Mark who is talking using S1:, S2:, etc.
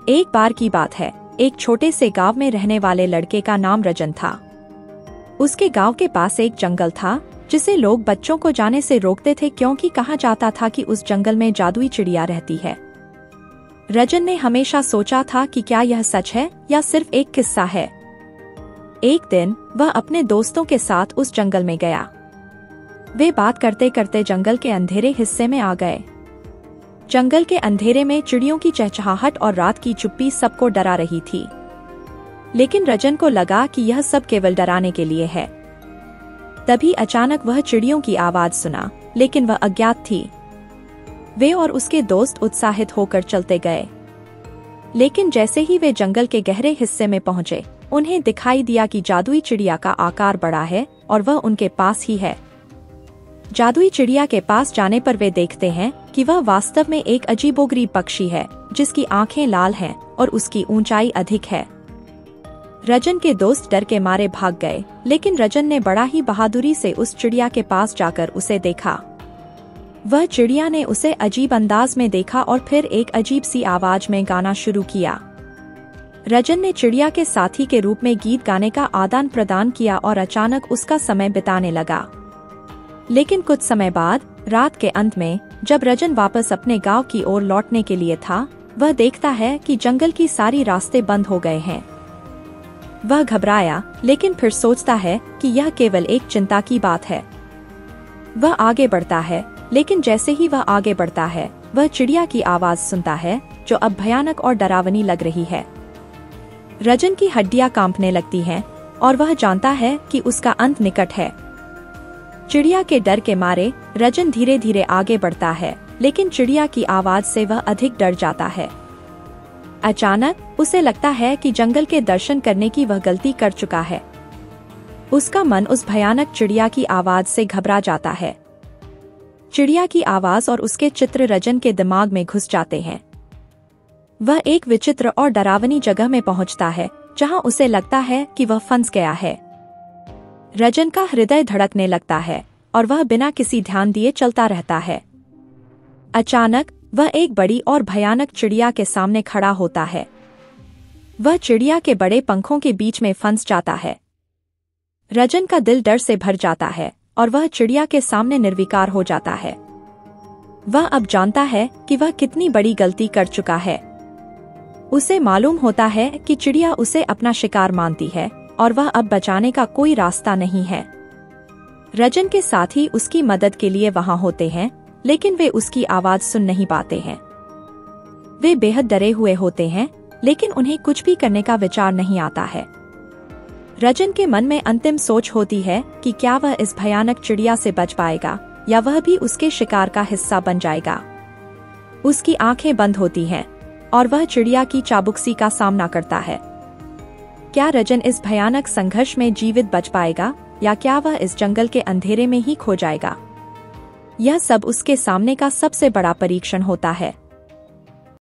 S1: एक बार की बात है, एक छोटे से गांव में रहने वाले लड़के का नाम रजन था। उसके गांव के पास एक जंगल था जिसे लोग बच्चों को जाने से रोकते थे क्योंकि कहा जाता था कि उस जंगल में जादुई चिड़िया रहती है। रजन ने हमेशा सोचा था कि क्या यह सच है या सिर्फ एक किस्सा है। एक दिन वह अपने दोस्तों के साथ उस जंगल में गया। वे बात करते करते जंगल के अंधेरे हिस्से में आ गए। जंगल के अंधेरे में चिड़ियों की चहचहाहट और रात की चुप्पी सबको डरा रही थी। लेकिन रजन को लगा कि यह सब केवल डराने के लिए है। तभी अचानक वह चिड़ियों की आवाज सुना, लेकिन वह अज्ञात थी। वे और उसके दोस्त उत्साहित होकर चलते गए। लेकिन जैसे ही वे जंगल के गहरे हिस्से में पहुंचे, उन्हें दिखाई दिया कि जादुई चिड़िया का आकार बड़ा है और वह उनके पास ही है। जादुई चिड़िया के पास जाने पर वे देखते हैं कि वह वास्तव में एक अजीबोगरीब पक्षी है जिसकी आंखें लाल हैं और उसकी ऊंचाई अधिक है। रजन के दोस्त डर के मारे भाग गए, लेकिन रजन ने बड़ा ही बहादुरी से उस चिड़िया के पास जाकर उसे देखा। वह चिड़िया ने उसे अजीब अंदाज में देखा और फिर एक अजीब सी आवाज में गाना शुरू किया। रजन ने चिड़िया के साथी के रूप में गीत गाने का आदान प्रदान किया और अचानक उसका समय बिताने लगा। लेकिन कुछ समय बाद, रात के अंत में, जब रजन वापस अपने गांव की ओर लौटने के लिए था, वह देखता है कि जंगल की सारी रास्ते बंद हो गए हैं। वह घबराया, लेकिन फिर सोचता है कि यह केवल एक चिंता की बात है। वह आगे बढ़ता है, लेकिन जैसे ही वह आगे बढ़ता है, वह चिड़िया की आवाज सुनता है जो अब भयानक और डरावनी लग रही है। रजन की हड्डियां कांपने लगती हैं और वह जानता है कि उसका अंत निकट है। चिड़िया के डर के मारे रजन धीरे धीरे आगे बढ़ता है, लेकिन चिड़िया की आवाज से वह अधिक डर जाता है। अचानक उसे लगता है कि जंगल के दर्शन करने की वह गलती कर चुका है। उसका मन उस भयानक चिड़िया की आवाज से घबरा जाता है। चिड़िया की आवाज और उसके चित्र रजन के दिमाग में घुस जाते हैं। वह एक विचित्र और डरावनी जगह में पहुंचता है जहां उसे लगता है कि वह फंस गया है। रजन का हृदय धड़कने लगता है और वह बिना किसी ध्यान दिए चलता रहता है। अचानक वह एक बड़ी और भयानक चिड़िया के सामने खड़ा होता है। वह चिड़िया के बड़े पंखों के बीच में फंस जाता है। रजन का दिल डर से भर जाता है और वह चिड़िया के सामने निर्विकार हो जाता है। वह अब जानता है कि वह कितनी बड़ी गलती कर चुका है। उसे मालूम होता है कि चिड़िया उसे अपना शिकार मानती है और वह अब बचाने का कोई रास्ता नहीं है। रजन के साथी उसकी मदद के लिए वहां होते हैं, लेकिन वे उसकी आवाज सुन नहीं पाते हैं। वे बेहद डरे हुए होते हैं, लेकिन उन्हें कुछ भी करने का विचार नहीं आता है। रजन के मन में अंतिम सोच होती है कि क्या वह इस भयानक चिड़िया से बच पाएगा या वह भी उसके शिकार का हिस्सा बन जाएगा। उसकी आंखें बंद होती हैं और वह चिड़िया की चाबुकसी का सामना करता है। क्या रजन इस भयानक संघर्ष में जीवित बच पाएगा या क्या वह इस जंगल के अंधेरे में ही खो जाएगा? यह सब उसके सामने का सबसे बड़ा परीक्षण होता है।